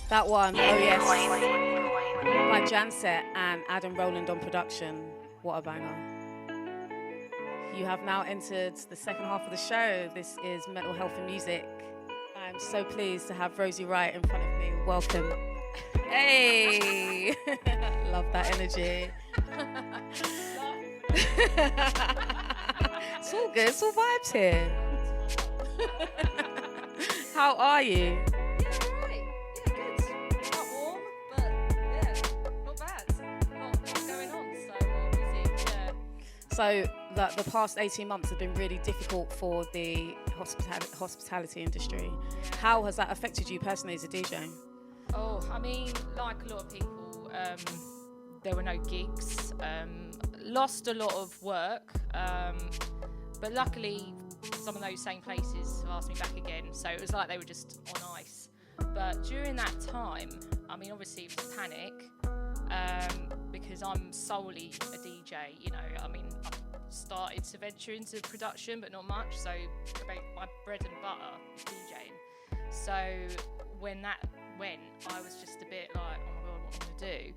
That one, oh yes, by Janset and Adam Rowland on production. What a banger. You have now entered the second half of the show. This is Mental Health and Music. I'm so pleased to have Rosie Riot in front of me. Welcome. Hey! Love that energy. It's all good, it's all vibes here. How are you? So the past 18 months have been really difficult for the hospitality industry. How has that affected you personally as a DJ? Oh, I mean, like a lot of people, there were no gigs, lost a lot of work, but luckily some of those same places have asked me back again, so it was like they were just on ice. But during that time, I mean, obviously it was panic, because I'm solely a DJ, you know. I mean, I started to venture into production, but not much, so my bread and butter is DJing. So when that went, I was just a bit like, oh my god, what am I going to do?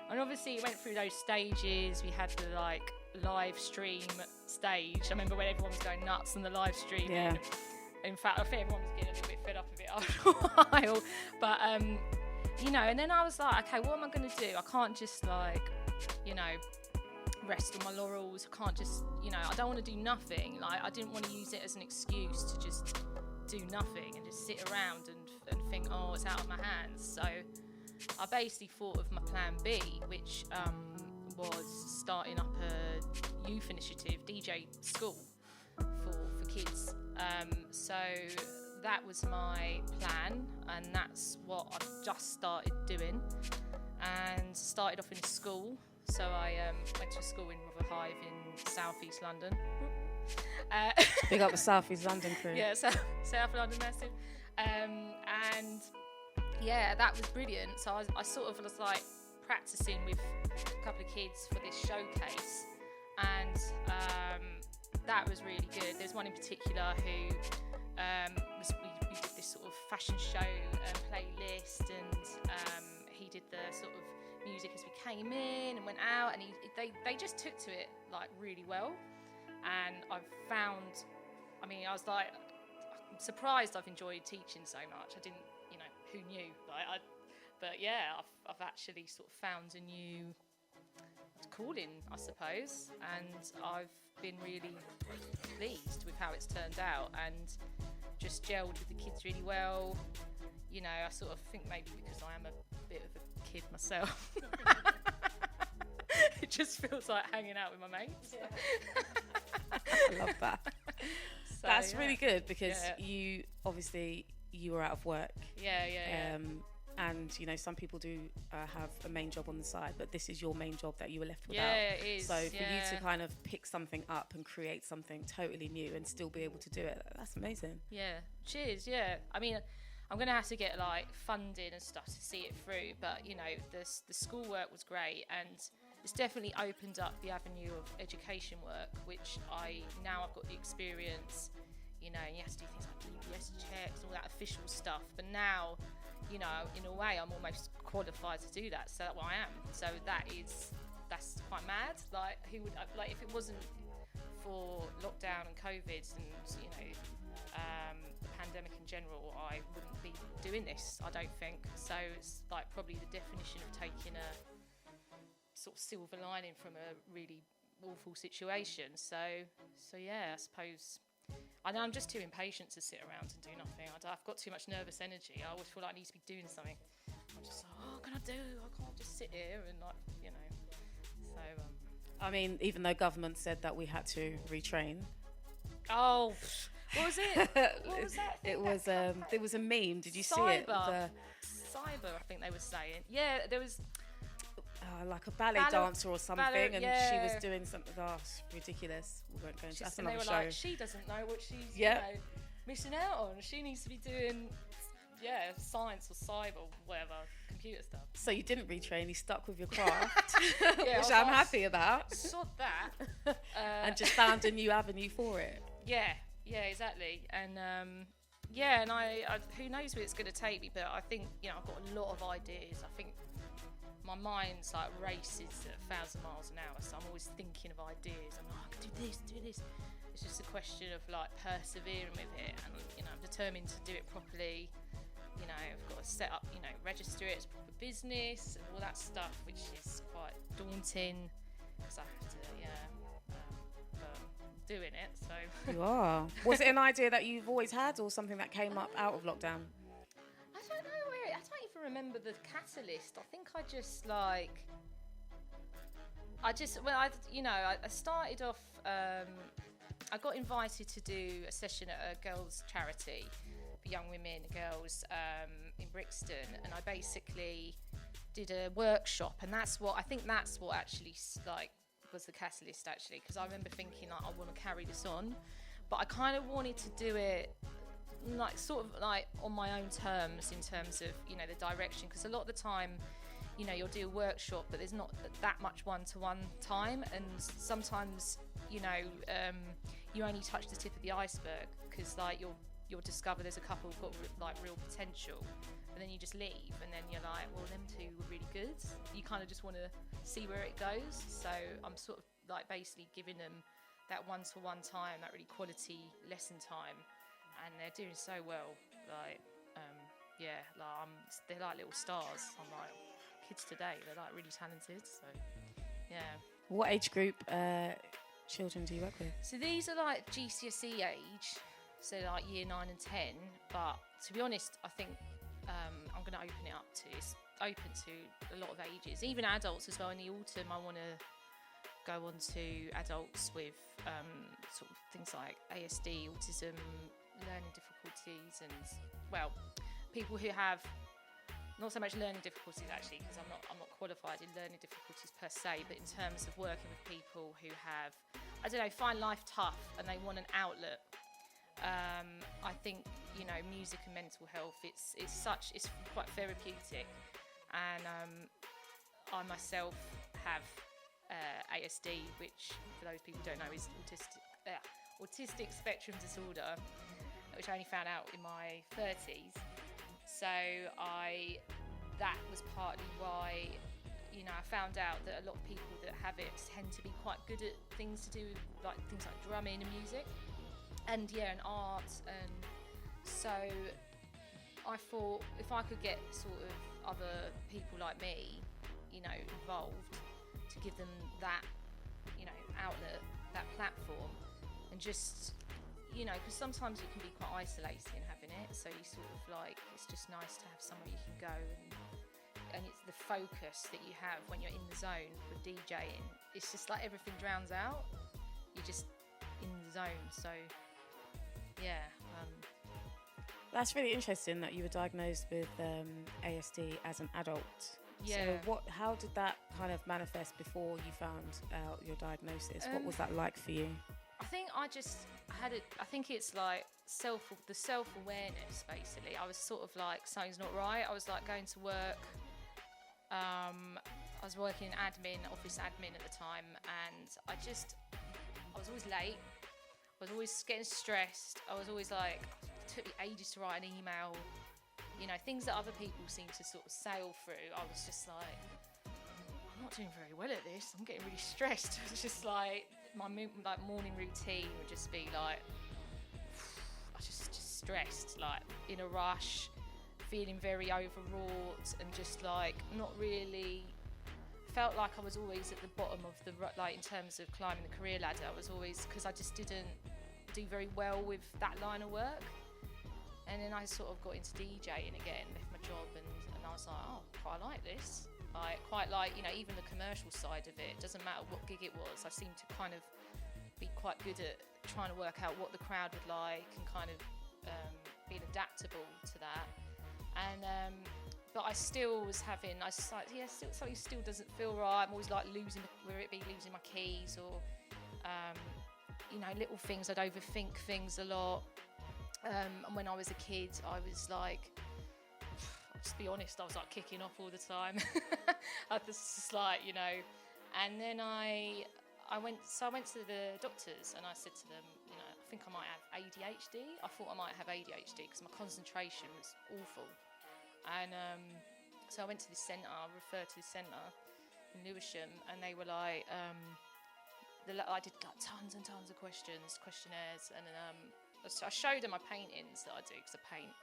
And obviously it went through those stages. We had the like live stream stage. I remember when everyone was going nuts on the live stream. Yeah. In fact, I think everyone was getting a little bit fed up of it after a while. But you know, and then I was like, okay, what am I going to do? I can't just like, you know, rest on my laurels. I can't just, you know, I don't want to do nothing. Like, I didn't want to use it as an excuse to just do nothing and just sit around and think, oh, it's out of my hands. So I basically thought of my plan B, which was starting up a youth initiative, DJ school for kids. So that was my plan, and that's what I've just started doing, and started off in a school. So I went to a school in Rotherhithe in South East London. Big up the South East London crew. Yeah, South London massive. And yeah, that was brilliant. So I sort of was like practicing with a couple of kids for this showcase, and that was really good. There's one in particular who we did this sort of fashion show playlist, and he did the sort of music as we came in and went out, and they just took to it like really well. And I've found, I mean, I was like, I'm surprised I've enjoyed teaching so much. I didn't, you know, who knew? But yeah, I've actually sort of found a new calling, I suppose, and I've been really pleased with how it's turned out, and just gelled with the kids really well. You know, I sort of think maybe because I am a bit of a kid myself, it just feels like hanging out with my mates. Yeah. I love that. So, that's really good, because you obviously you were out of work. Yeah. And you know, some people do have a main job on the side, but this is your main job that you were left without. Yeah, it is. So for you to kind of pick something up and create something totally new and still be able to do it, that's amazing. Yeah. Cheers. Yeah. I mean, I'm gonna have to get like funding and stuff to see it through, but you know, the schoolwork was great, and it's definitely opened up the avenue of education work, which I've got the experience, you know, and you have to do things like DBS checks, all that official stuff. But now, you know, in a way, I'm almost qualified to do that. So that's what I am. So that's quite mad. Like, who would, like, if it wasn't for lockdown and COVID and, you know, the pandemic in general, I wouldn't be doing this, I don't think. So it's like probably the definition of taking a sort of silver lining from a really awful situation. So yeah, I suppose I know I'm just too impatient to sit around and do nothing. I've got too much nervous energy. I always feel like I need to be doing something. I'm just like, oh, what can I do? I can't just sit here and, like, you know. So I mean, even though government said that we had to retrain. Oh, what was it? What was that? It was a meme. Did you see it? Cyber, I think they were saying. Yeah, there was like a ballet dancer or something, and yeah. she was doing something. Oh, it's ridiculous. We won't go into that's another show. They were like, she doesn't know what she's you know, missing out on. She needs to be doing, science or cyber or whatever, computer stuff. So you didn't retrain. You stuck with your craft, which I'm happy about. Sod that. And just found a new avenue for it. Yeah, exactly. And yeah, and I who knows where it's going to take me, but I think, I've got a lot of ideas. I think my mind's like races at 1,000 miles an hour, so I'm always thinking of ideas. I'm like, I can do this. It's just a question of like persevering with it, and I'm determined to do it properly. I've got to set up, register it as a proper business and all that stuff, which is quite daunting because I have to, but I'm doing it. So You are. Was it an idea that you've always had, or something that came up out of lockdown? I don't know. I don't even remember the catalyst. I think I just like. I started off. I got invited to do a session at a girls' charity for young women, girls in Brixton, and I basically did a workshop, and that's what actually like was the catalyst actually, because I remember thinking like, I want to carry this on, but I kind of wanted to do it like sort of like on my own terms in terms of the direction, because a lot of the time you'll do a workshop but there's not that much one-to-one time, and sometimes you only touch the tip of the iceberg, because like you'll discover there's a couple who've got like real potential, and then you just leave, and then you're like, well, them two were really good. You kind of just want to see where it goes, so I'm sort of like basically giving them that one-to-one time, that really quality lesson time, and they're doing so well. They're like little stars. I'm like, kids today, they're like really talented. So yeah. What age group children do you work with? So these are like GCSE age, so like year 9 and 10. But to be honest, I think I'm going to open it up to. It's open to a lot of ages, even adults as well. In the autumn, I want to go on to adults with sort of things like ASD, autism, learning difficulties, and people who have not so much learning difficulties actually, because I'm not qualified in learning difficulties per se, but in terms of working with people who have, find life tough and they want an outlet. I think music and mental health, it's quite therapeutic, and I myself have ASD, which for those people who don't know is autistic spectrum disorder, which I only found out in my 30s. So that was partly why I found out that a lot of people that have it tend to be quite good at things to do with like things like drumming and music and art, and so I thought if I could get sort of other people like me involved, to give them that outlet, that platform, and just because sometimes it can be quite isolating having it, so you sort of like, it's just nice to have somewhere you can go, and it's the focus that you have when you're in the zone with DJing. It's just like everything drowns out, you're just in the zone. So that's really interesting that you were diagnosed with ASD as an adult. Yeah. So how did that kind of manifest before you found out your diagnosis? What was that like for you? I think I just had it. I think it's like the self-awareness, basically. I was sort of like, something's not right. I was like going to work. I was working in office admin at the time, and I was always late. I was always getting stressed. I was always like, it took me ages to write an email. Things that other people seem to sort of sail through. I was just like, I'm not doing very well at this. I'm getting really stressed. It's just like my morning routine would just be like, I just stressed, like in a rush, feeling very overwrought, and just like not really. Felt like I was always at the bottom of in terms of climbing the career ladder. I was always, because I just didn't do very well with that line of work. And then I sort of got into DJing again, left my job, and I was like, oh, quite like this. I quite like, even the commercial side of it. It doesn't matter what gig it was. I seemed to kind of be quite good at trying to work out what the crowd would like, and kind of being adaptable to that. And but I still was having, something still doesn't feel right. I'm always like losing my keys, or little things. I'd overthink things a lot. And when I was a kid, I was like, I'll just be honest, I was like kicking off all the time. I was just like, and then I went to the doctors, and I said to them, I think I might have ADHD. I thought I might have ADHD because my concentration was awful. And so I went to this centre, referred to this centre in Lewisham, and they were like, I did like tons and tons of questionnaires, and I showed her my paintings that I do because I paint,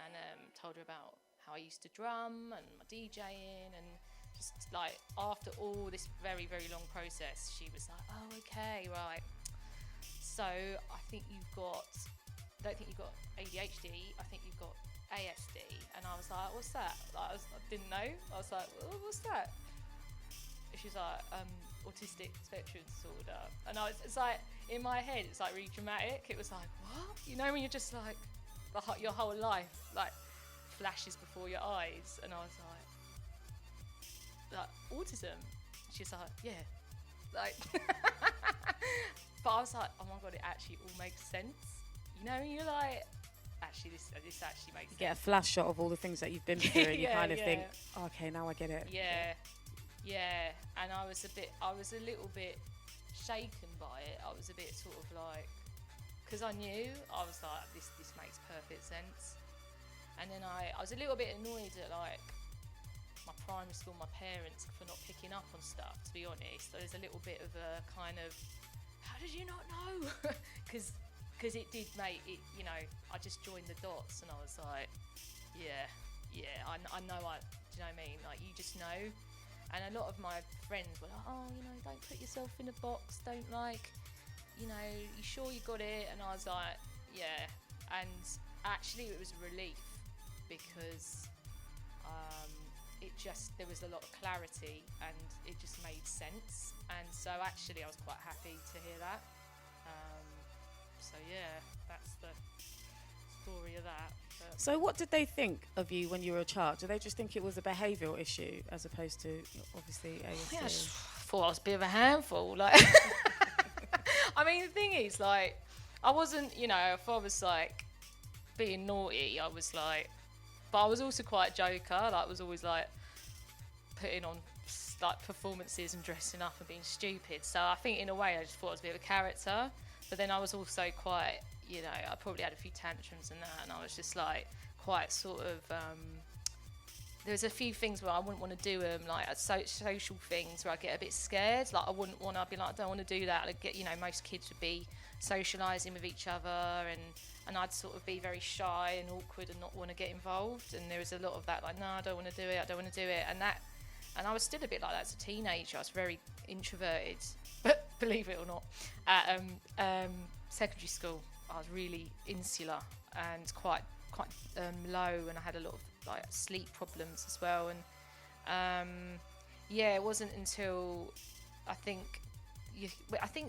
and told her about how I used to drum and my DJing, and just like after all this very, very long process, she was like, oh, okay, right. So I think I don't think you've got ADHD, I think you've got ASD. And I was like, what's that? Like, I didn't know. I was like, well, what's that? She was like, autistic spectrum disorder. And it's like, in my head, it's like really dramatic. It was like, what? You know, when you're just like, your whole life, like, flashes before your eyes. And I was like, autism? She's like, yeah. Like, but I was like, oh my God, it actually all makes sense. You know, you're like, actually, this actually makes sense. You get a flash shot of all the things that you've been through, and you kind of think, oh, okay, now I get it. Yeah. And I was a little bit shaken by it. I was a bit sort of like, because I knew, I was like, this makes perfect sense. And then I was a little bit annoyed at like my primary school, my parents, for not picking up on stuff, to be honest. There's a little bit of a kind of, how did you not know? Because it did make it, you know, I just joined the dots and I was like, yeah, I know, do you know what I mean? Like, you just know. And a lot of my friends were like, oh, you know, don't put yourself in a box, don't like, you know, you sure you got it? And I was like, yeah. And actually it was a relief because there was a lot of clarity and it just made sense. And so actually I was quite happy to hear that. So yeah, that's the story of that. But So what did they think of you when you were a child? Did they just think it was a behavioural issue as opposed to, obviously, ASD? yeah, I just thought I was a bit of a handful. Like, I mean, the thing is, like, I wasn't, you know, if I was like being naughty, I was like, but I was also quite a joker. Like, I was always like putting on like performances and dressing up and being stupid. So I think in a way I just thought I was a bit of a character. But then I was also quite, you know, I probably had a few tantrums and that, and I was just like quite sort of, there's a few things where I wouldn't want to do them, like social things where I get a bit scared. Like, I'd be like, I don't want to do that. I'd get, you know, most kids would be socialising with each other, and I'd sort of be very shy and awkward and not want to get involved. And there was a lot of that, like, no, I don't want to do it. And I was still a bit like that as a teenager. I was very introverted, but believe it or not, at secondary school, I was really insular and quite low, and I had a lot of like sleep problems as well. And it wasn't until I think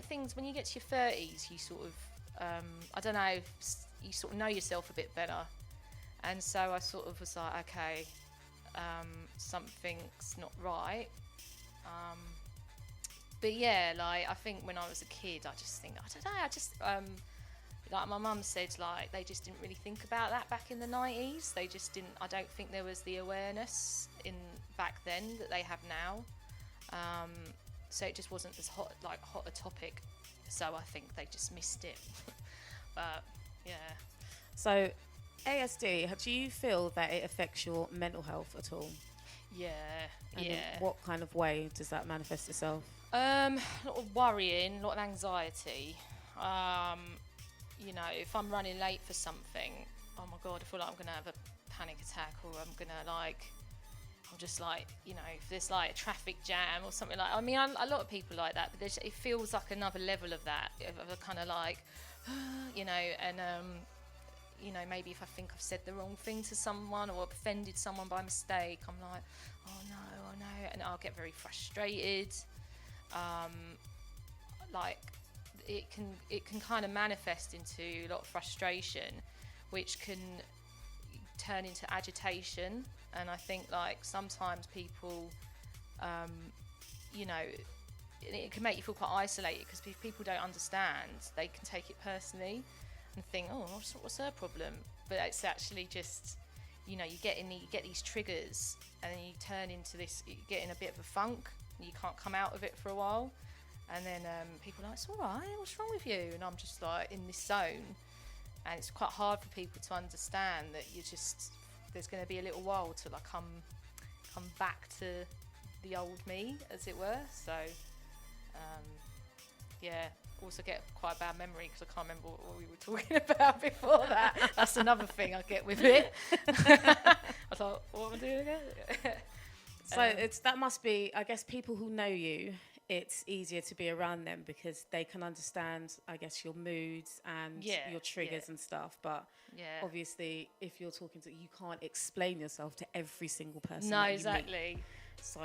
things, when you get to your 30s, you sort of I don't know, you sort of know yourself a bit better. And so I sort of was like, okay, something's not right. But yeah, like, I think when I was a kid, I don't know, like my mum said, like, they just didn't really think about that back in the 90s. They just didn't, I don't think there was the awareness back then that they have now. So it just wasn't as hot a topic. So I think they just missed it. But yeah. So ASD, do you feel that it affects your mental health at all? Yeah, And yeah. in what kind of way does that manifest itself? A lot of worrying, a lot of anxiety. You know, if I'm running late for something, oh my God, I feel like I'm going to have a panic attack, or I'm just like, you know, if there's like a traffic jam or something like, I mean, a lot of people like that, but it feels like another level of that, of a kind of like, you know, and, you know, maybe if I think I've said the wrong thing to someone or offended someone by mistake, I'm like, oh no, and I'll get very frustrated. Like, it can kind of manifest into a lot of frustration, which can turn into agitation. And I think, like, sometimes people, you know, it can make you feel quite isolated because people don't understand. They can take it personally and think, oh, what's her problem? But it's actually just, you know, you get these triggers, and then you turn into this, you get in a bit of a funk, and you can't come out of it for a while. And then people are like, it's all right, what's wrong with you? And I'm just like in this zone. And it's quite hard for people to understand that there's going to be a little while till I come back to the old me, as it were. So, also get quite a bad memory because I can't remember what we were talking about before that. That's another thing I get with it. I thought, what am I doing again? So that must be, I guess, people who know you, it's easier to be around them because they can understand, I guess, your moods and your triggers and stuff. But obviously, if you're talking to, you can't explain yourself to every single person. No, exactly. Meet. So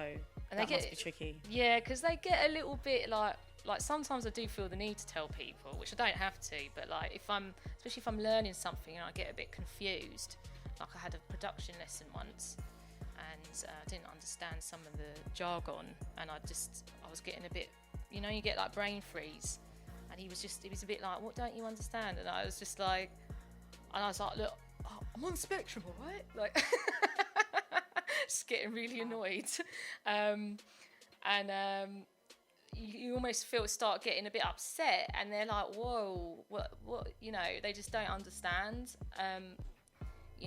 that must be tricky. Yeah, because they get a little bit like sometimes I do feel the need to tell people, which I don't have to. But like especially if I'm learning something and I get a bit confused. Like I had a production lesson once. And I didn't understand some of the jargon, and I was getting a bit, you get like brain freeze, and he was a bit like, what don't you understand? And I was like, look, I'm on the spectrum, all right? Like, just getting really annoyed, you almost start getting a bit upset, and they're like, whoa, what, they just don't understand.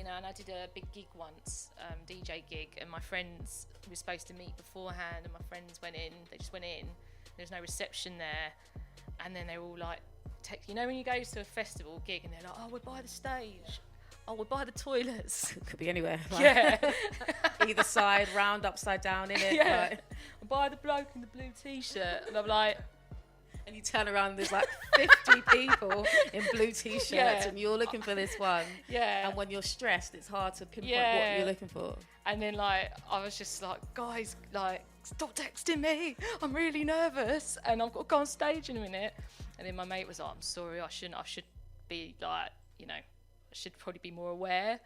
And I did a big gig once, DJ gig, and my friends were supposed to meet beforehand, and my friends they just went in, there's no reception there, and then they were all like, when you go to a festival gig and they're like, oh, we're by the stage, oh, we're by the toilets. It could be anywhere. Like, yeah. Either side, round, upside down, in it. Yeah. Like. I'm by the bloke in the blue t-shirt, and I'm like, and you turn around and there's like 50 people in blue t-shirts and you're looking for this one. Yeah. And when you're stressed, it's hard to pinpoint what you're looking for. And then like, I was just like, guys, like, stop texting me. I'm really nervous and I've got to go on stage in a minute. And then my mate was like, I'm sorry, I should be like, I should probably be more aware.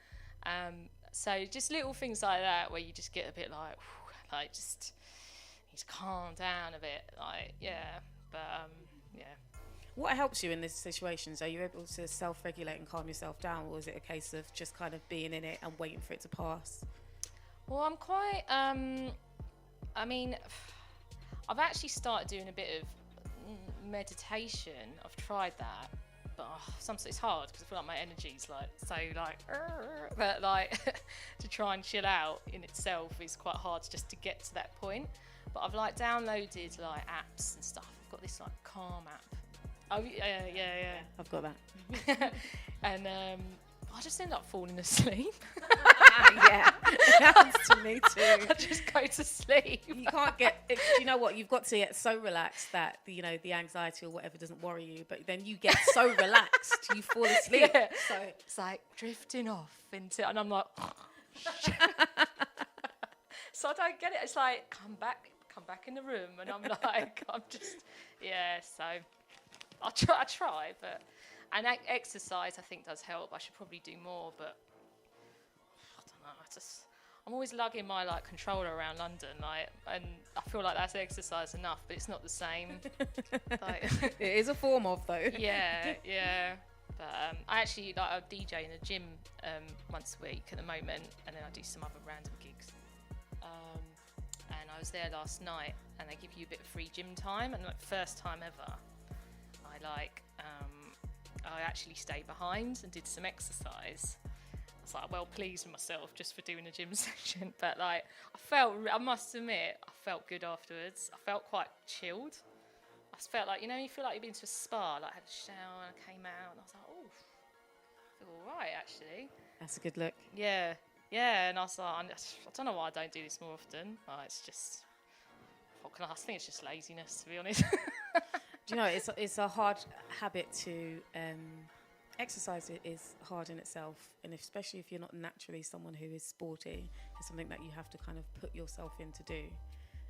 So just little things like that where you just get a bit like, just need to calm down a bit. Like, yeah. But, What helps you in these situations? Are you able to self-regulate and calm yourself down, or is it a case of just kind of being in it and waiting for it to pass? Well, I'm quite, I've actually started doing a bit of meditation. I've tried that, but sometimes it's hard because I feel like my energy's but to try and chill out in itself is quite hard just to get to that point. But I've downloaded apps and stuff. I've got this Calm app. Oh yeah. I've got that. And I just end up falling asleep. Yeah, it happens to me too. I just go to sleep. You can't get. Do you know what? You've got to get so relaxed that the anxiety or whatever doesn't worry you. But then you get so relaxed, you fall asleep. Yeah. So it's like drifting off into, and I'm like. So I don't get it. It's like come back in the room, and I'm like, So I try, but exercise I think does help. I should probably do more, but I don't know. I'm always lugging my controller around London, and I feel like that's exercise enough, but it's not the same. It is a form of though. Yeah. But I actually I DJ in a gym once a week at the moment, and then I do some other random gigs. And I was there last night, and they give you a bit of free gym time, and first time ever, I actually stayed behind and did some exercise. I was well pleased with myself just for doing a gym session, but I must admit, I felt good afterwards. I felt quite chilled. I felt like, you feel like you've been to a spa, I had a shower and I came out and I was like, oh, I feel all right actually. That's a good look. Yeah, and I was like, I don't know why I don't do this more often. It's just, I think it's just laziness, to be honest. Do you know, it's a hard habit to, exercise is hard in itself, and especially if you're not naturally someone who is sporty, it's something that you have to kind of put yourself in to do.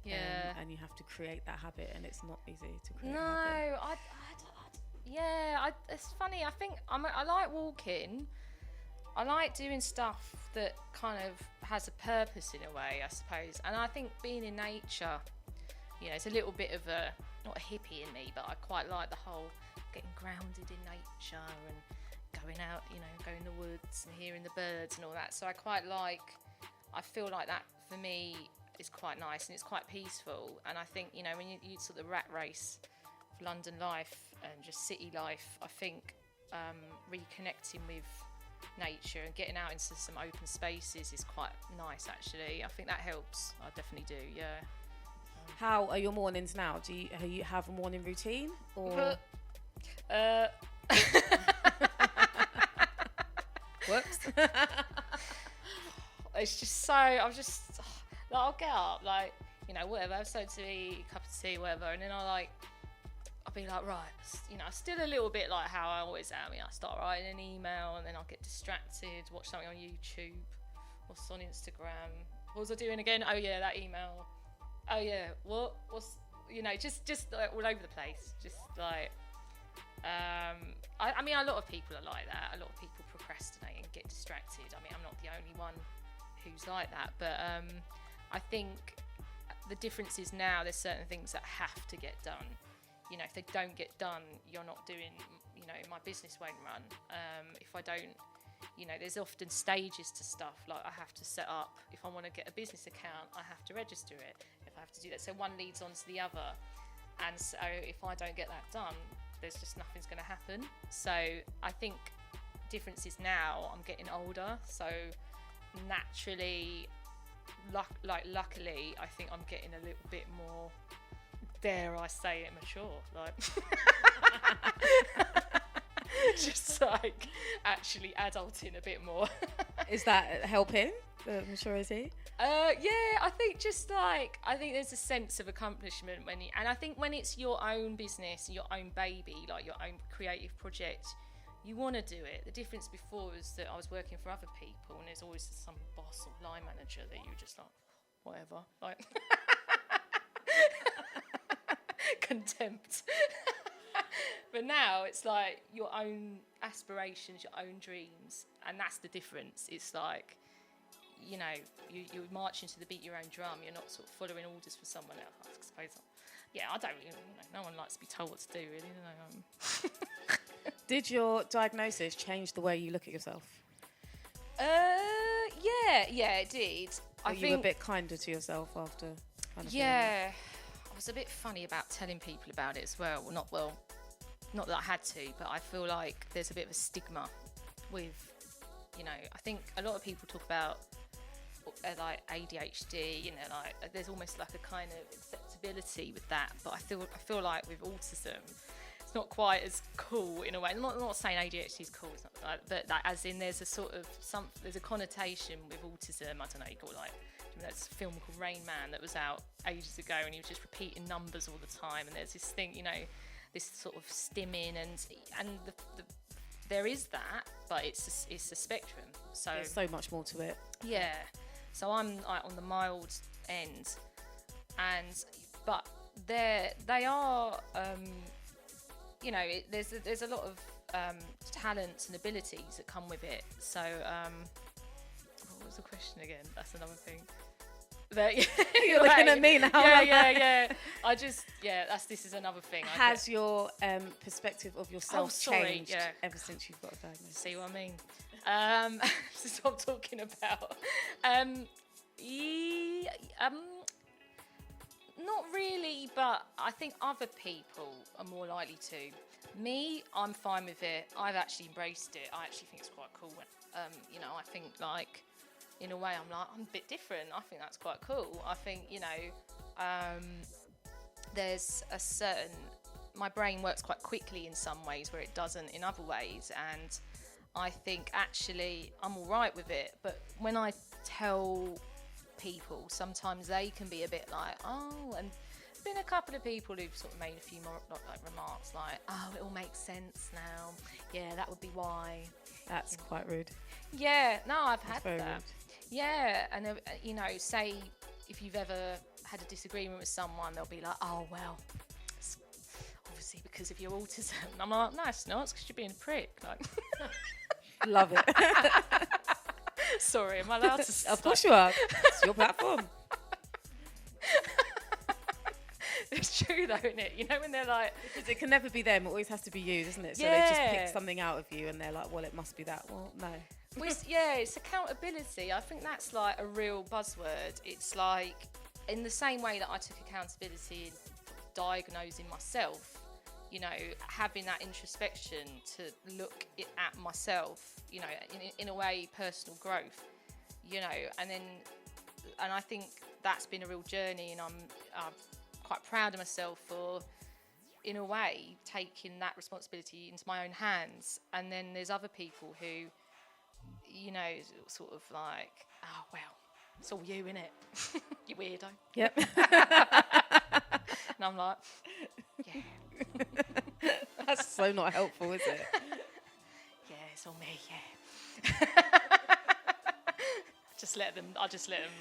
Yeah. And you have to create that habit, and it's not easy to create No, a habit. it's funny. I think I like walking. I like doing stuff that kind of has a purpose in a way, I suppose. And I think being in nature, it's a little bit of not a hippie in me, but I quite like the whole getting grounded in nature and going out, going in the woods and hearing the birds and all that. So I feel like that for me is quite nice and it's quite peaceful. And I think, you know, when you sort of the rat race of London life and just city life, I think reconnecting with nature and getting out into some open spaces is quite nice, actually. I think that helps. I definitely do, yeah. How are your mornings now? Do you have a morning routine, or whoops? It's just so I'll get up, like, you know, whatever, have something to eat, a cup of tea, whatever, and then I'll be like, right, you know, still a little bit like how I always am. You know, I start writing an email and then I'll get distracted, watch something on YouTube, what's on Instagram. What was I doing again? Oh yeah, that email. Oh yeah, what's, you know, just like all over the place. Just like, I mean, a lot of people are like that. A lot of people procrastinate and get distracted. I mean, I'm not the only one who's like that, but I think the difference is now there's certain things that have to get done. You know, if they don't get done, you're not doing, you know, my business won't run. If I don't, you know, there's often stages to stuff. Like, I have to set up, if I want to get a business account, I have to register it. If I have to do that, so one leads on to the other. And so if I don't get that done, there's just nothing's going to happen. So I think difference is now I'm getting older, so naturally, luckily, I think I'm getting a little bit more, dare I say it, mature, like just like actually adulting a bit more. Is that helping, the maturity? Yeah, I think just like, I think there's a sense of accomplishment and I think when it's your own business, your own baby, like your own creative project, you want to do it. The difference before was that I was working for other people and there's always some boss or line manager that you just like, whatever, like contempt. But now it's like your own aspirations, your own dreams, and that's the difference. It's like, you know, you're marching to the beat of your own drum. You're not sort of following orders for someone else, I suppose. Yeah, I don't really, you know, no one likes to be told what to do, really, do they? Did your diagnosis change the way you look at yourself? Yeah, it did. Are you a bit kinder to yourself after? Kind of I was a bit funny about telling people about it as well. Not that I had to, but I feel like there's a bit of a stigma with, you know, I think a lot of people talk about like ADHD, you know, like there's almost like a kind of acceptability with that, but I feel like with autism, it's not quite as cool in a way. I'm not saying ADHD is cool, it's not like, but like, as in there's a sort of there's a connotation with autism. I don't know, you got like, there's a film called Rain Man that was out ages ago, and he was just repeating numbers all the time, and there's this thing, you know, this sort of stimming, and there is that, but it's a spectrum. So there's so much more to it. Yeah. So I'm like on the mild end, but they are, you know, there's a lot of talents and abilities that come with it. So what was the question again? That's another thing. But, You're looking at me now. Yeah. This is another thing. Has your perspective of yourself changed ever since you've got a diagnosis? See what I mean? This is what I'm talking about. Not really, but I think other people are more likely to. Me, I'm fine with it. I've actually embraced it. I actually think it's quite cool. You know, I think like, in a way, I'm a bit different. I think that's quite cool. I think, you know, there's a certain, my brain works quite quickly in some ways where it doesn't in other ways. And I think actually I'm all right with it. But when I tell people, sometimes they can be a bit like, oh, and there's been a couple of people who've sort of made a few more like remarks like, oh, it all makes sense now. Yeah, that would be why. That's quite rude. Yeah, no, I've had that. Rude. Yeah, and you know, say if you've ever had a disagreement with someone, they'll be like, oh, well, it's obviously because of your autism. And I'm like, no, it's not, it's because you're being a prick. Like, love it. Sorry, am I allowed to? Of course you are. It's your platform. It's true though, isn't it? You know, when they're like, because it can never be them, it always has to be you, doesn't it? So yeah. They just pick something out of you and they're like, well, it must be that. Well, no. Well, it's accountability. I think that's like a real buzzword. It's like, in the same way that I took accountability in diagnosing myself, you know, having that introspection to look at myself, you know, in a way, personal growth, you know, and I think that's been a real journey, and I'm quite proud of myself for, in a way, taking that responsibility into my own hands. And then there's other people who, you know, sort of like, oh, well, it's all you, innit? You weirdo. Yep. And I'm like, yeah. That's so not helpful, is it? Yeah, it's all me, yeah. I just let them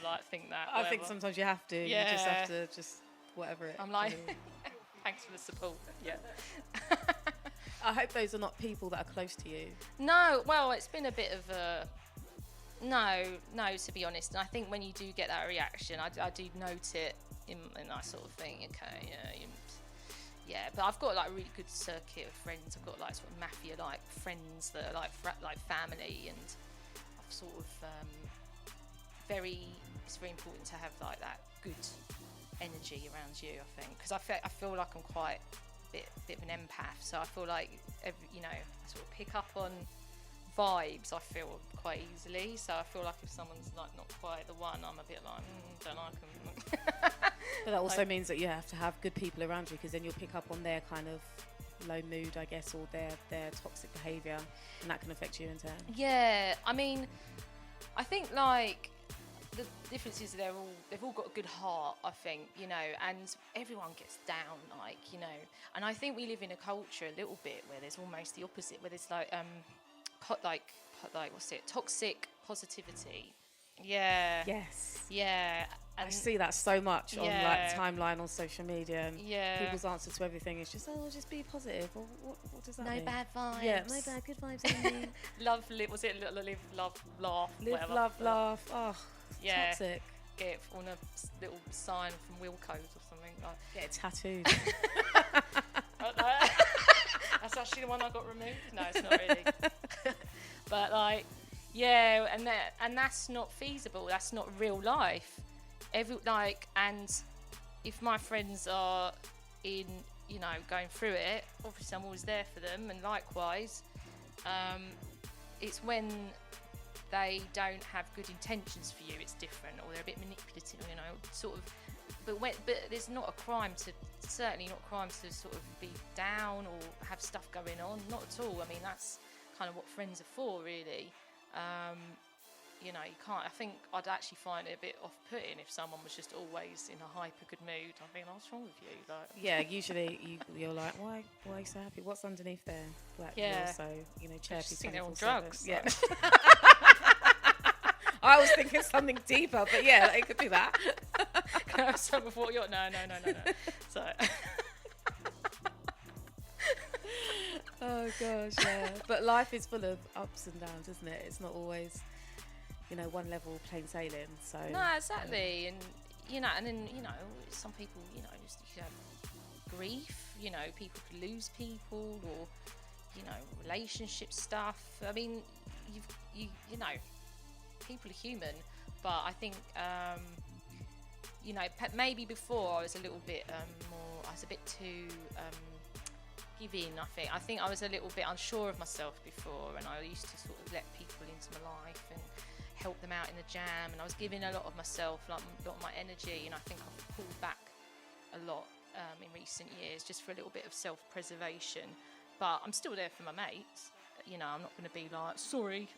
like think that. I think sometimes you have to. Yeah. You just have to whatever it. I'm like, thanks for the support. Yeah. I hope those are not people that are close to you. No, well, it's been a bit of a no, to be honest. And I think when you do get that reaction, I do note it in I sort of think, okay, yeah. But I've got like a really good circuit of friends. I've got like sort of mafia-like friends that are like family, and I've sort of it's very important to have like that good energy around you, I think, because I feel like I'm quite a bit of an empath, so I feel like I sort of pick up on vibes, I feel, quite easily. So I feel like if someone's like not quite the one, I'm a bit like, don't like them. But that also means that you have to have good people around you, because then you'll pick up on their kind of low mood, I guess, or their toxic behaviour, and that can affect you in turn. Yeah, I mean, I think like the difference is they've all got a good heart, I think, you know, and everyone gets down, like, you know, and I think we live in a culture a little bit where there's almost the opposite, where there's like what's it, toxic positivity. Yeah. Yes. Yeah. And I see that so much on like timeline on social media, and people's answer to everything is just, oh, just be positive. Or what does that mean? No bad vibes. Yeah, no bad, good vibes only. Live, love, laugh. Live, whatever. love, laugh. Oh, yeah. toxic. Get it on a little sign from Wilco's or something. Like. Get it tattooed. That's actually the one I got removed. No, it's not really. But like, yeah, and that's not feasible. That's not real life. And if my friends are in, you know, going through it, obviously I'm always there for them, and likewise, it's when they don't have good intentions for you, it's different, or they're a bit manipulative, you know, sort of. But there's not a crime to, certainly not a crime to sort of be down or have stuff going on, not at all. I mean, that's kind of what friends are for, really. You know, you can't. I think I'd actually find it a bit off-putting if someone was just always in a hyper good mood. I think, what's wrong with you? Like, yeah, usually you're like, why are you so happy? What's underneath there? Like, yeah. You're so, you know, chirpy. I just think they're on drugs. Yeah. I was thinking something deeper, but yeah, it could be that. Can I have some of what you're? No. So. Oh gosh, yeah. But life is full of ups and downs, isn't it? It's not always, you know, one level plain sailing. So no, exactly, and you know, and then you know, some people, you know, just you have grief. You know, people could lose people, or you know, relationship stuff. I mean, you know, people are human, but I think you know, maybe before I was a little bit more. I was a bit too. Giving, I think I was a little bit unsure of myself before, and I used to sort of let people into my life and help them out in the jam, and I was giving a lot of myself, like a lot of my energy, and I think I've pulled back a lot in recent years just for a little bit of self-preservation. But I'm still there for my mates, you know. I'm not going to be like, sorry,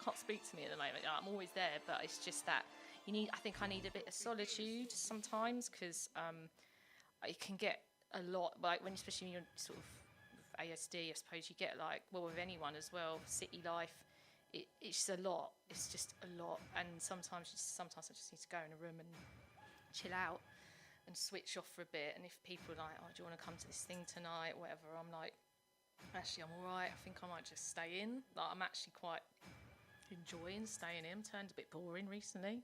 can't speak to me at the moment. You know, I'm always there, but it's just that I think I need a bit of solitude sometimes, because it can get a lot, like when, especially when you're sort of ASD, I suppose you get like, well, with anyone as well, city life, it's just a lot. It's just a lot, and sometimes I just need to go in a room and chill out and switch off for a bit. And if people are like, oh, do you want to come to this thing tonight, or whatever, I'm like, actually, I'm all right. I think I might just stay in. Like, I'm actually quite enjoying staying in. Turned a bit boring recently.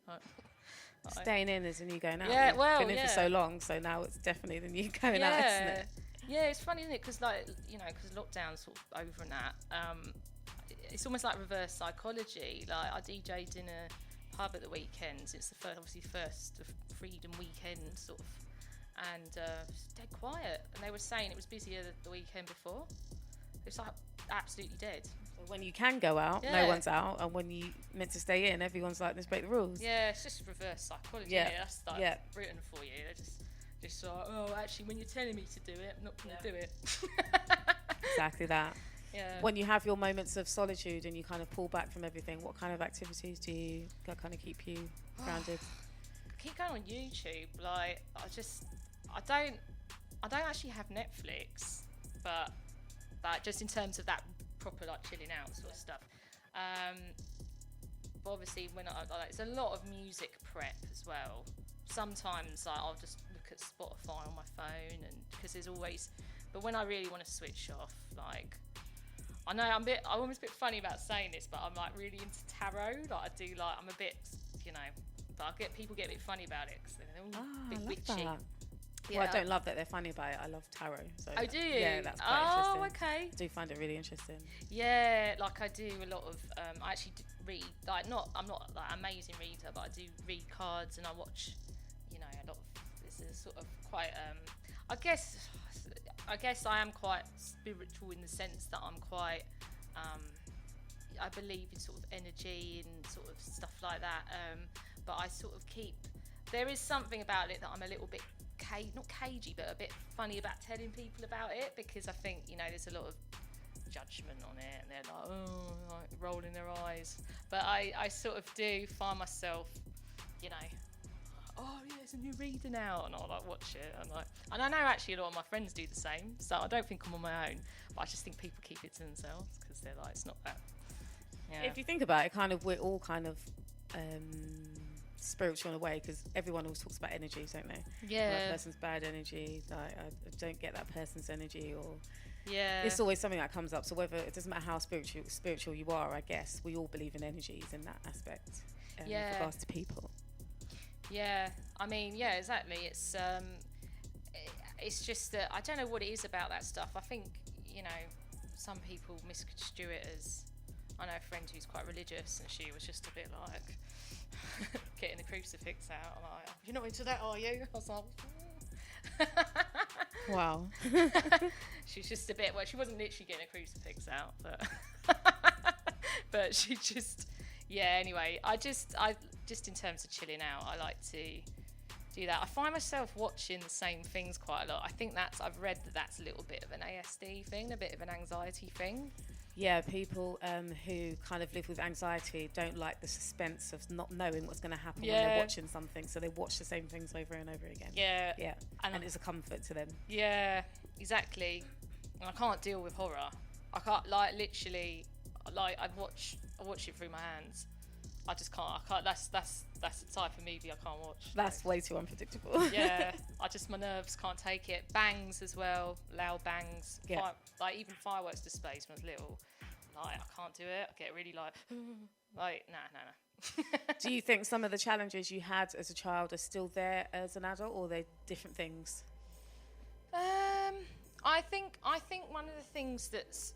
Staying in is the new going out. Yeah, well, been in for so long, so now it's definitely the new going out, isn't it? Yeah, it's funny, isn't it? Because like, you know, because lockdown's sort of over and that. It's almost like reverse psychology. Like, I DJ'd in a pub at the weekends. It's the first of Freedom Weekend sort of, and it's dead quiet. And they were saying it was busier the weekend before. It's like absolutely dead. So when you can go out, no one's out, and when you meant to stay in, everyone's like, let's break the rules. Yeah, it's just reverse psychology. Yeah, that's like Britain for you. They're just like, oh, actually, when you're telling me to do it, I'm not going to do it. Exactly that. Yeah. When you have your moments of solitude and you kind of pull back from everything, what kind of activities do you kind of keep you grounded? Keep going on YouTube. Like, I don't actually have Netflix, but just in terms of that proper like chilling out sort of stuff. But obviously, when it's a lot of music prep as well. Sometimes I'll just look at Spotify on my phone, and because there's always. But when I really want to switch off, like. I know I'm almost a bit funny about saying this, but I'm like really into tarot. Like I'm a bit, but people get a bit funny about it because they're all a bit witchy. That. Yeah. Well, I don't love that they're funny about it. I love tarot. So do you? Yeah, that's quite interesting. Okay. I do find it really interesting. Yeah, like I do a lot of. I actually read. Like I'm not like an amazing reader, but I do read cards and I watch. A lot of. This is sort of quite. I guess I am quite spiritual in the sense that I'm quite, I believe in sort of energy and sort of stuff like that. But I sort of there is something about it that I'm a little bit, not cagey, but a bit funny about telling people about it because I think, there's a lot of judgment on it and they're like, oh, like rolling their eyes. But I sort of do find myself, oh yeah, it's a new reader now, and I'll like watch it, and I know actually a lot of my friends do the same, so I don't think I'm on my own, but I just think people keep it to themselves because they're like, it's not that. Yeah. If you think about it, we're all kind of spiritual in a way because everyone always talks about energies, don't they? Yeah. That person's bad energy, like I don't get that person's energy, or yeah, it's always something that comes up. So whether it doesn't matter how spiritual you are, I guess we all believe in energies in that aspect. With regards to people. Yeah, I mean, yeah, exactly. It's just that I don't know what it is about that stuff. I think, some people misconstrue it as. I know a friend who's quite religious, and she was just a bit like getting the crucifix out. I'm like, you're not into that, are you? I was like, wow. She's just a bit. Well, she wasn't literally getting a crucifix out, but but she just. Yeah. Anyway, I just in terms of chilling out, I like to do that. I find myself watching the same things quite a lot. I think I've read that's a little bit of an ASD thing, a bit of an anxiety thing. Yeah, people who kind of live with anxiety don't like the suspense of not knowing what's going to happen when they're watching something, so they watch the same things over and over again. Yeah. Yeah, and it's a comfort to them. Yeah, exactly. And I can't deal with horror. I can't, literally, I watch it through my hands. I just can't. That's the type of movie I can't watch. That's way too unpredictable. Yeah, my nerves can't take it. Bangs as well, loud bangs. Yeah. Even fireworks displays when I was little. I can't do it. I get really no. Do you think some of the challenges you had as a child are still there as an adult, or are they different things? I think one of the things that's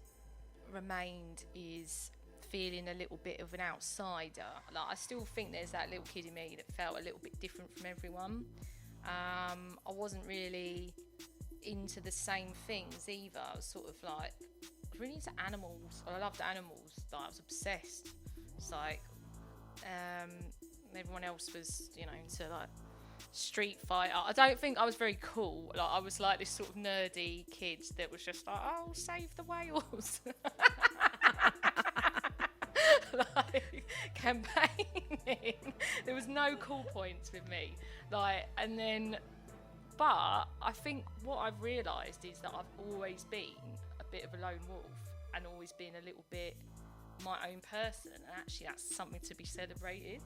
remained is feeling a little bit of an outsider. I still think there's that little kid in me that felt a little bit different from everyone. I wasn't really into the same things either. I was sort of really into animals. I loved animals. I was obsessed. It's everyone else was, into Street Fighter. I don't think I was very cool. I was this sort of nerdy kid that was just oh, save the whales. Campaigning. There was no cool points with me. But I think what I've realised is that I've always been a bit of a lone wolf and always been a little bit my own person, and actually that's something to be celebrated,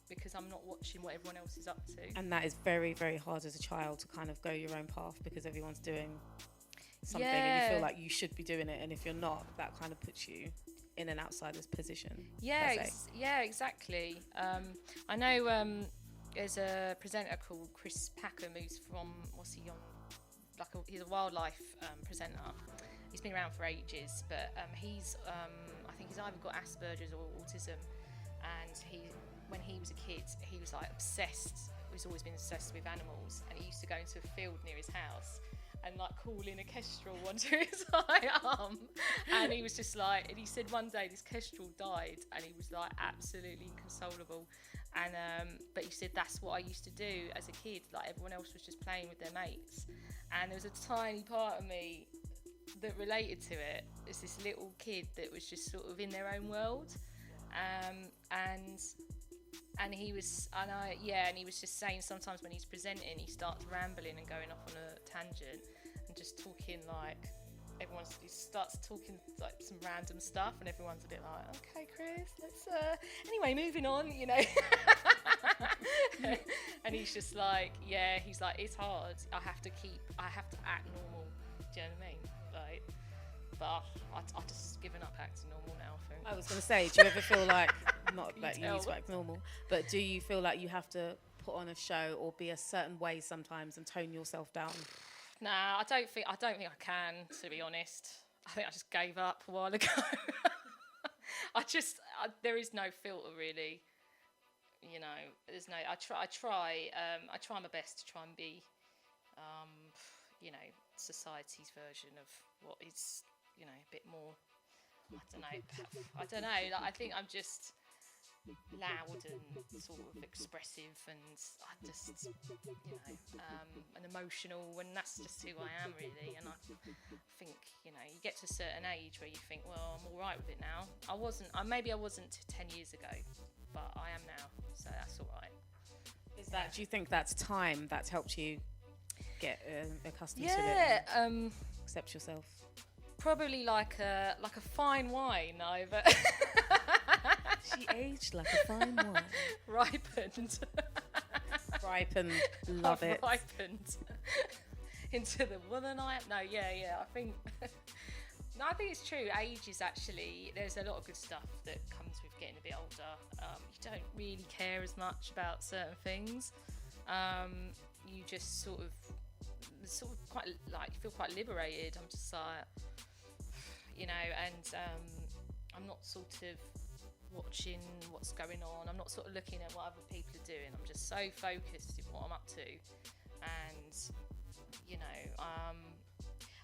because I'm not watching what everyone else is up to. And that is very, very hard as a child to kind of go your own path because everyone's doing something and you feel like you should be doing it, and if you're not, that kind of puts you in an outsider's position. Yeah, exactly. I know there's a presenter called Chris Packham who's from, what's he on? He's a wildlife presenter. He's been around for ages, but he's I think he's either got Asperger's or autism, and when he was a kid, he was like obsessed. He's always been obsessed with animals, and he used to go into a field near his house and like call in a kestrel onto his right arm, and he was just like, and he said one day this kestrel died, and he was like absolutely inconsolable. And but he said that's what I used to do as a kid. Like everyone else was just playing with their mates, and there was a tiny part of me that related to it. It's this little kid that was just sort of in their own world, and he was, and he was just saying sometimes when he's presenting, he starts rambling and going off on a tangent and just talking like he starts talking like some random stuff, and everyone's a bit like, okay, Chris, let's anyway, moving on, you know. And he's just like, yeah, he's like, it's hard. I have to act normal. Do you know what I mean? Like, but I just given up acting normal now. I think. I was going to say, do you ever feel like, not like you need to act normal, but do you feel like you have to put on a show or be a certain way sometimes and tone yourself down? Nah, I don't think I can, to be honest. I think I just gave up a while ago. There is no filter really. You know, there's no. I try my best to try and be, you know, society's version of what is, you know, a bit more. I don't know. Like, I think I'm just loud and sort of expressive, and I just, you know, and emotional, and that's just who I am really. And I think, you know, you get to a certain age where you think, well, I'm all right with it now. Maybe I wasn't 10 years ago, but I am now, so that's all right. Do you think that's time that's helped you get accustomed to it? Yeah, accept yourself. Probably like a fine wine, but she aged like a fine wine. Ripened. Love it. Ripened into the woman I am. No, yeah. I think it's true. Age is actually, there's a lot of good stuff that comes with getting a bit older. You don't really care as much about certain things. You just sort of quite like feel quite liberated. I'm just like, you know, and I'm not sort of watching what's going on. I'm not sort of looking at what other people are doing. I'm just so focused on what I'm up to. And, you know,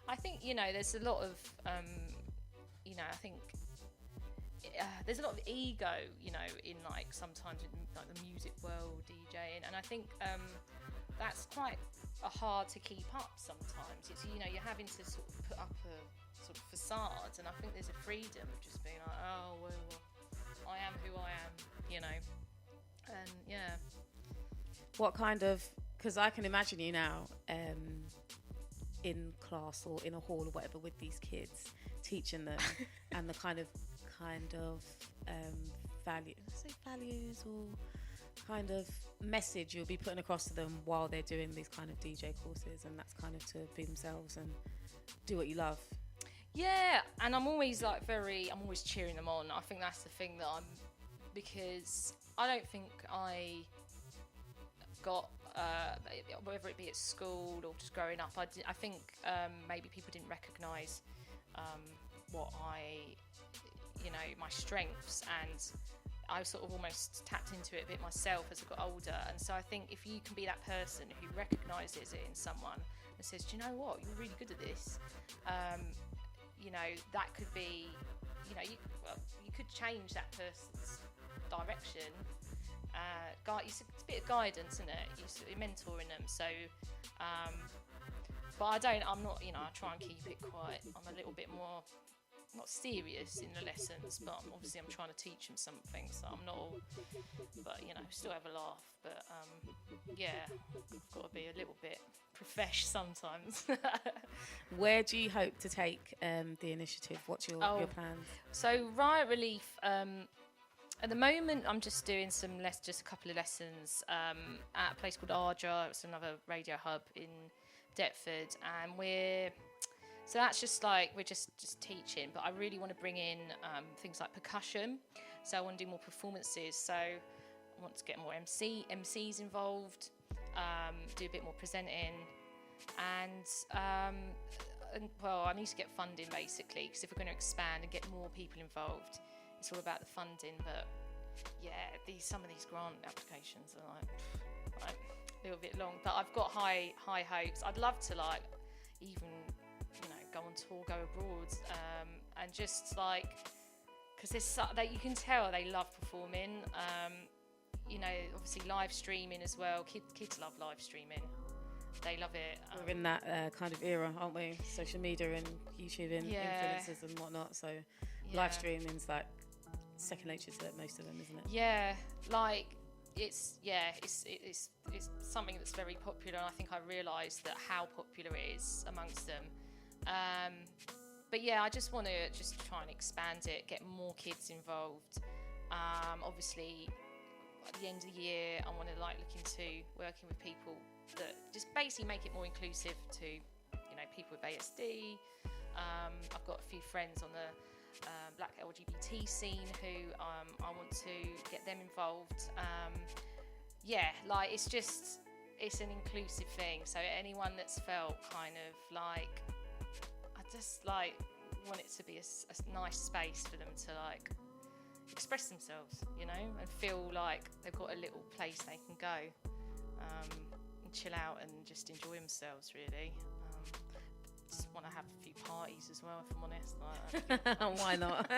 I think, you know, there's a lot of, you know, I think there's a lot of ego, you know, in like sometimes in like the music world, DJing, and I think that's quite hard to keep up sometimes. It's, you know, you're having to sort of put up a sort of facade, and I think there's a freedom of just being like, oh well, I am who I am, you know, and yeah. What kind of, because I can imagine you now in class or in a hall or whatever with these kids, teaching them, and the kind of values or kind of message you'll be putting across to them while they're doing these kind of DJ courses, and that's kind of to be themselves and do what you love. Yeah, and I'm always cheering them on. I think that's the thing because I don't think I got, whether it be at school or just growing up, I think maybe people didn't recognise what you know, my strengths, and I sort of almost tapped into it a bit myself as I got older. And so I think if you can be that person who recognises it in someone and says, do you know what, you're really good at this, you know, that could be, you know, you could change that person's direction. It's a bit of guidance, isn't it? You're mentoring them. So, but I'm not, you know, I try and keep it quite, I'm a little bit more, not serious in the lessons, but obviously I'm trying to teach them something, so I'm not all, but you know, still have a laugh, but yeah, I've got to be a little bit profesh sometimes. Where do you hope to take the initiative? What's your plans? So Riot Relief, at the moment I'm just doing just a couple of lessons at a place called Ardra. It's another radio hub in Deptford, and so that's just like, we're just teaching, but I really want to bring in things like percussion. So I want to do more performances. So I want to get more MCs involved, do a bit more presenting, and well, I need to get funding basically, because if we're going to expand and get more people involved, it's all about the funding. But some of these grant applications are like a little bit long, but I've got high hopes. I'd love to like even go on tour, go abroad, and just like, because you can tell they love performing. Obviously live streaming as well. Kids love live streaming. They love it. We're in that kind of era, aren't we? Social media and YouTube influencers and whatnot. So live streaming's like second nature to most of them, isn't it? Yeah, like it's something that's very popular, and I think I realised that how popular it is amongst them. But yeah, I just want to try and expand it, get more kids involved. Obviously, at the end of the year, I want to look into working with people that just basically make it more inclusive to people with ASD. I've got a few friends on the Black LGBT scene who I want to get them involved. It's an inclusive thing. So anyone that's felt kind of like, I just like want it to be a nice space for them to like express themselves, and feel like they've got a little place they can go and chill out and just enjoy themselves, really. Just want to have a few parties as well, if I'm honest. Why not?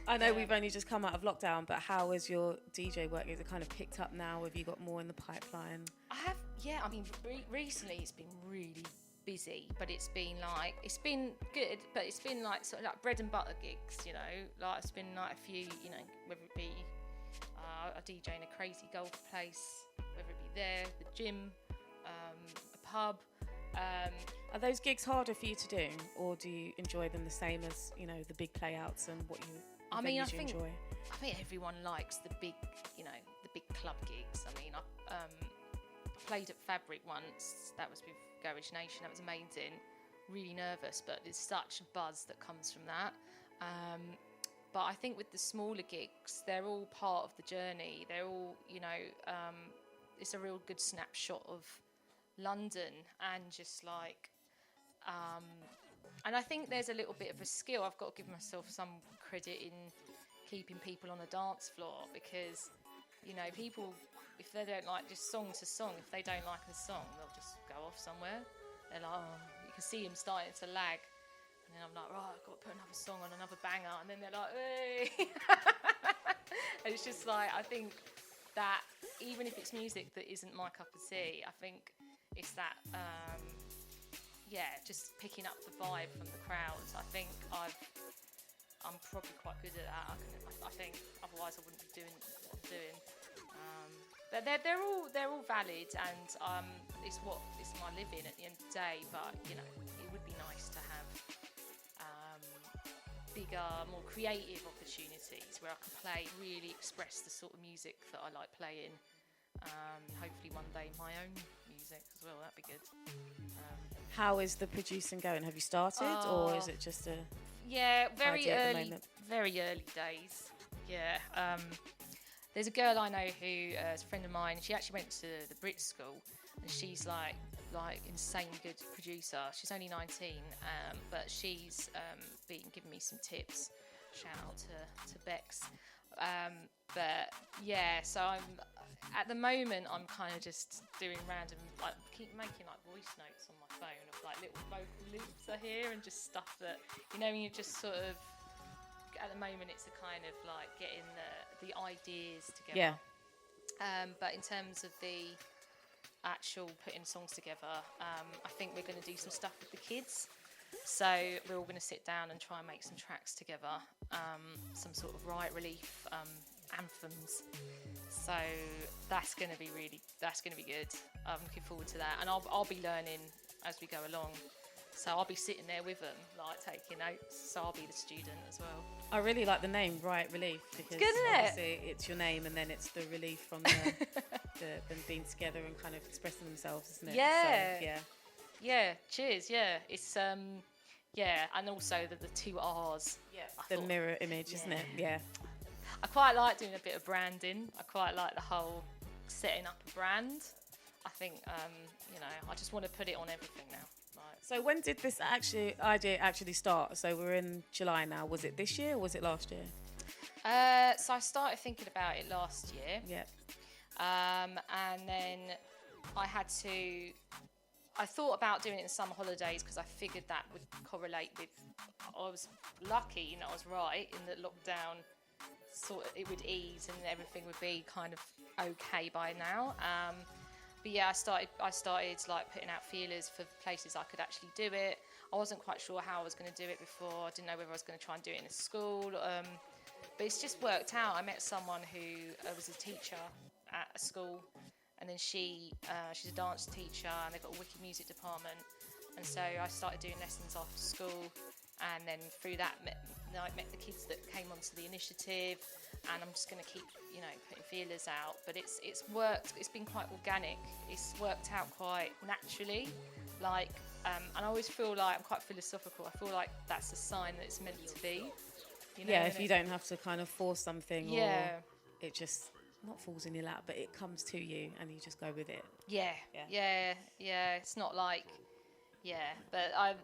I know we've only just come out of lockdown, but how is your DJ work? Is it kind of picked up now? Have you got more in the pipeline? I have, yeah. I mean, recently it's been really busy, but it's been good, but it's been like sort of like bread and butter gigs, like it's been like a few, whether it be a DJ in a crazy golf place, whether it be there, the gym, a pub. Are those gigs harder for you to do, or do you enjoy them the same as the big playouts and what you? I think enjoy? I think everyone likes the big, the big club gigs. I mean, I played at Fabric once. That was with Garage Nation. That was amazing. Really nervous, but there's such a buzz that comes from that. But I think with the smaller gigs, they're all part of the journey. They're all, it's a real good snapshot of London, and just like, and I think there's a little bit of a skill. I've got to give myself some credit in keeping people on the dance floor, because people, if they don't like just song to song, if they don't like a song, they'll just go off somewhere. They're like, you can see them starting to lag, and then I'm like, right, I've got to put another song on, another banger, and then they're like, hey. And it's just like, I think that even if it's music that isn't my cup of tea, I think it's that, just picking up the vibe from the crowds. I think I'm probably quite good at that. I think otherwise I wouldn't be doing what I'm doing. But they're all valid, and it's my living at the end of the day. But it would be nice to have bigger, more creative opportunities where I can really express the sort of music that I like playing. Hopefully one day my own music as well. That'd be good. How is the producing going? Have you started, or is it just a very early days? Yeah. There's a girl I know who is a friend of mine. She actually went to the Brit School, and she's like insane good producer. She's only 19, but she's been giving me some tips. Shout out to Bex. But yeah, so at the moment I'm kind of just doing random, like keep making like voice notes on my phone of like little vocal loops I hear, and just stuff that when you just sort of, at the moment it's a kind of like getting the ideas together. Yeah. But in terms of the actual putting songs together, I think we're going to do some stuff with the kids. So we're all going to sit down and try and make some tracks together, some sort of Riot Relief anthems. So that's going to be good. I'm looking forward to that, and I'll be learning as we go along. So I'll be sitting there with them, like taking notes. So I'll be the student as well. I really like the name Riot Relief, because it's good, isn't it? It's your name, and then it's the relief from them being together and kind of expressing themselves, isn't it? Yeah. So, yeah. Yeah. Cheers. Yeah. It's and also the two R's. Yeah. The mirror image, isn't it? Yeah. I quite like doing a bit of branding. I quite like the whole setting up a brand. I think I just want to put it on everything now. So when did this idea actually start? So we're in July now. Was it this year or was it last year? So I started thinking about it last year. Yeah. And then I thought about doing it in summer holidays because I figured that would correlate with, I was lucky, I was right in the lockdown, sort of, it would ease and everything would be kind of okay by now. But yeah, I started like putting out feelers for places I could actually do it. I wasn't quite sure how I was going to do it before. I didn't know whether I was going to try and do it in a school. But it's just worked out. I met someone who was a teacher at a school, and then she's a dance teacher, and they've got a wicked music department. And so I started doing lessons after school, and then through that I met the kids that came onto the initiative, and I'm just going to keep, putting feelers out. But it's worked. It's been quite organic. It's worked out quite naturally, and I always feel like I'm quite philosophical. I feel like that's a sign that it's meant to be. If you don't have to kind of force something, or it just not falls in your lap, but it comes to you and you just go with it. Yeah. It's not like, but I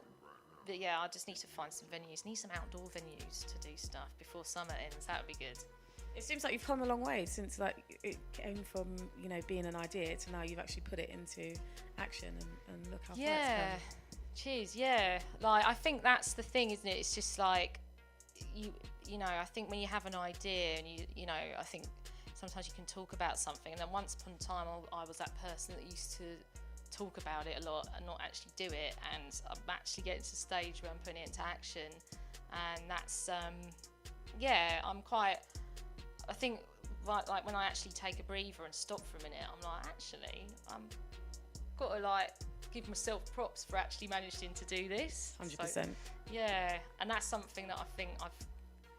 just need to find some venues. Need some outdoor venues to do stuff before summer ends. That would be good. It seems like you've come a long way since it came from being an idea to now you've actually put it into action and look how far it's come. Cheers. Yeah, I think that's the thing, isn't it? It's just like I think when you have an idea and I think sometimes you can talk about something, and then once upon a time I was that person that used to talk about it a lot and not actually do it, and I'm actually getting to the stage where I'm putting it into action, and that's I think like when I actually take a breather and stop for a minute, I'm like, actually got to give myself props for actually managing to do this. 100%. So, and that's something that I think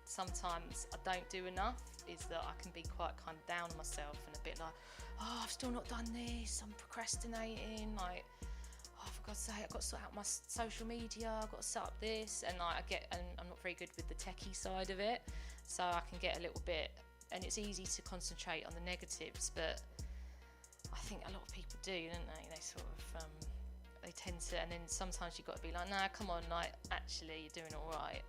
sometimes I don't do enough, is that I can be quite kind of down on myself and a bit like, oh, I've still not done this, I'm procrastinating, for God's sake, I've got to sort out my social media, I've got to set up this, and I'm not very good with the techie side of it, so I can get a little bit, and it's easy to concentrate on the negatives, but I think a lot of people do, don't they? They sort of, they tend to, and then sometimes you've got to be like, nah, come on, actually, you're doing all right.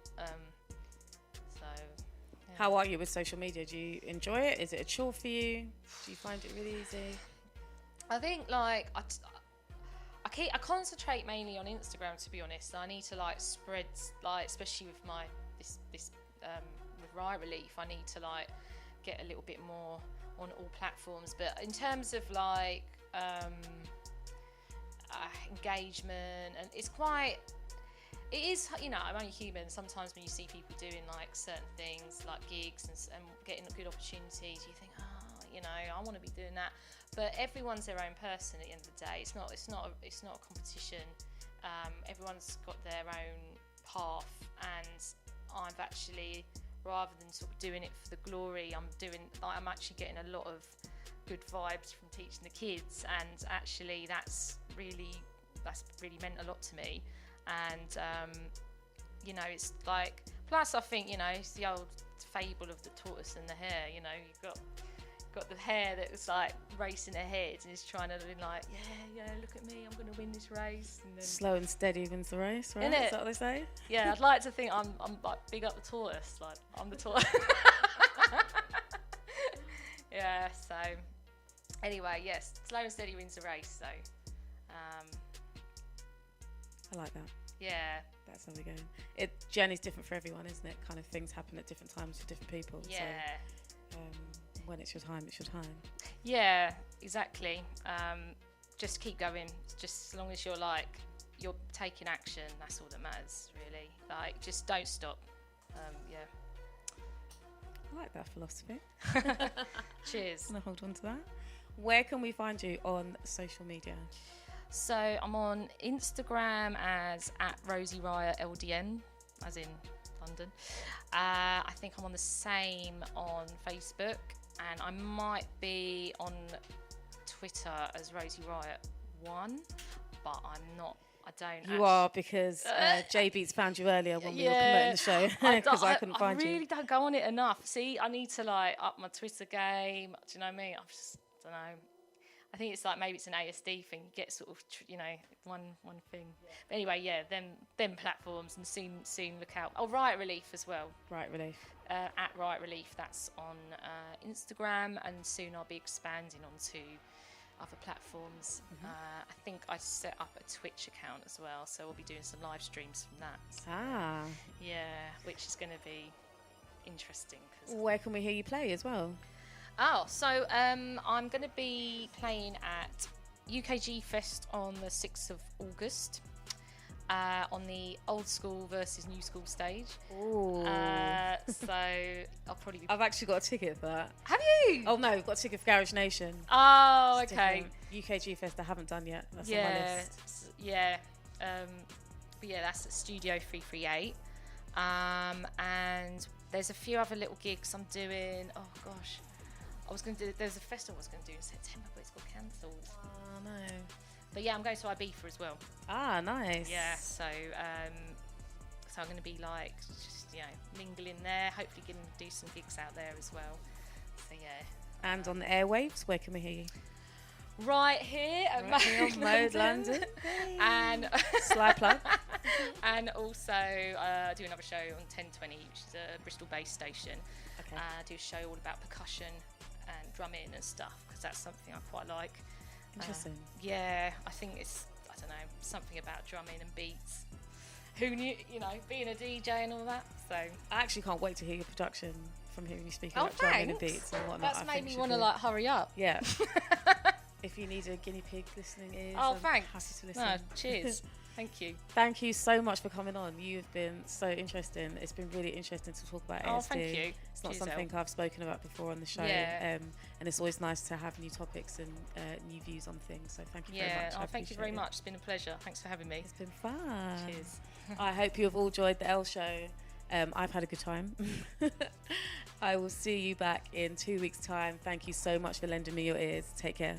How are you with social media? Do you enjoy it? Is it a chore for you? Do you find it really easy? I think I concentrate mainly on Instagram, to be honest. I need to spread, especially with this with Riot Relief, I need to get a little bit more on all platforms. But in terms of engagement, and it is, I'm only human. Sometimes when you see people doing certain things like gigs and getting good opportunities, you think, I want to be doing that. But everyone's their own person at the end of the day. It's not a competition. Everyone's got their own path, and I've actually, rather than sort of doing it for the glory, I'm actually getting a lot of good vibes from teaching the kids, and actually that's really meant a lot to me. And it's plus I think it's the old fable of the tortoise and the hare. You've got the hare that's racing ahead and is trying to be look at me, I'm going to win this race. And then, slow and steady wins the race, right? Is that what they say? Yeah, I'd like to think I'm big up the tortoise, I'm the tortoise. Yeah. So anyway, yes, slow and steady wins the race. So. I like that. Yeah. That's how we're going. Journey's different for everyone, isn't it? Kind of things happen at different times for different people. Yeah. So, when it's your time, it's your time. Yeah, exactly. Just keep going. Just as long as you're taking action, that's all that matters, really. Just don't stop. Yeah. I like that philosophy. Cheers. I'm going to hold on to that. Where can we find you on social media? So I'm on Instagram as @Rosie Riot LDN, as in London. I think I'm on the same on Facebook, and I might be on Twitter as Rosie Riot 1, but I'm not. I don't. You are, because J Beats found you earlier when we were promoting the show, because I couldn't find you. I really don't go on it enough. See, I need to up my Twitter game. Do you know what I mean? I just don't know. I think it's like maybe it's an ASD thing. You get sort of one thing. Yeah. But anyway, yeah, them platforms, and soon look out. Oh, Riot Relief as well. Riot Relief. At Riot Relief, that's on Instagram, and soon I'll be expanding onto other platforms. I think I set up a Twitch account as well, so we'll be doing some live streams from that. So, yeah, which is going to be interesting. Where can we hear you play as well? Oh, so I'm going to be playing at UKG Fest on the 6th of August. On the old school versus new school stage. Ooh. So I'll probably be... I've actually got a ticket for that. Have you? Oh no, I've got a ticket for Garage Nation. Oh, okay. UKG Fest I haven't done yet. That's on my list. Yeah. But yeah, that's at Studio 338. And there's a few other little gigs I'm doing. Oh gosh. There's a festival I was going to do in September, but it's got cancelled. Oh no. But yeah, I'm going to Ibiza as well. Ah, nice. Yeah, so I'm going to be like just mingling there. Hopefully, getting to do some gigs out there as well. So yeah. And on the airwaves, where can we hear you? Right here at Mode London. And Sly plug. And also do another show on 1020, which is a Bristol-based station. Okay. Do a show all about percussion and drumming and stuff, because that's something I quite like. Interesting. Yeah, I think it's, I don't know, something about drumming and beats. Who knew, being a DJ and all that. So I actually can't wait to hear your production from hearing you speak about drumming and beats and whatnot. That's made me want to hurry up. Yeah. If you need a guinea pig listening ears, thanks. Happy to listen. No, cheers. Thank you. Thank you so much for coming on. You've been so interesting. It's been really interesting to talk about ASD. Oh, thank you. It's not something I've spoken about before on the show. Yeah. And it's always nice to have new topics and new views on things. So thank you very much. Yeah, thank you very much. It's been a pleasure. Thanks for having me. It's been fun. Cheers. I hope you have all enjoyed the L show. I've had a good time. I will see you back in 2 weeks' time. Thank you so much for lending me your ears. Take care.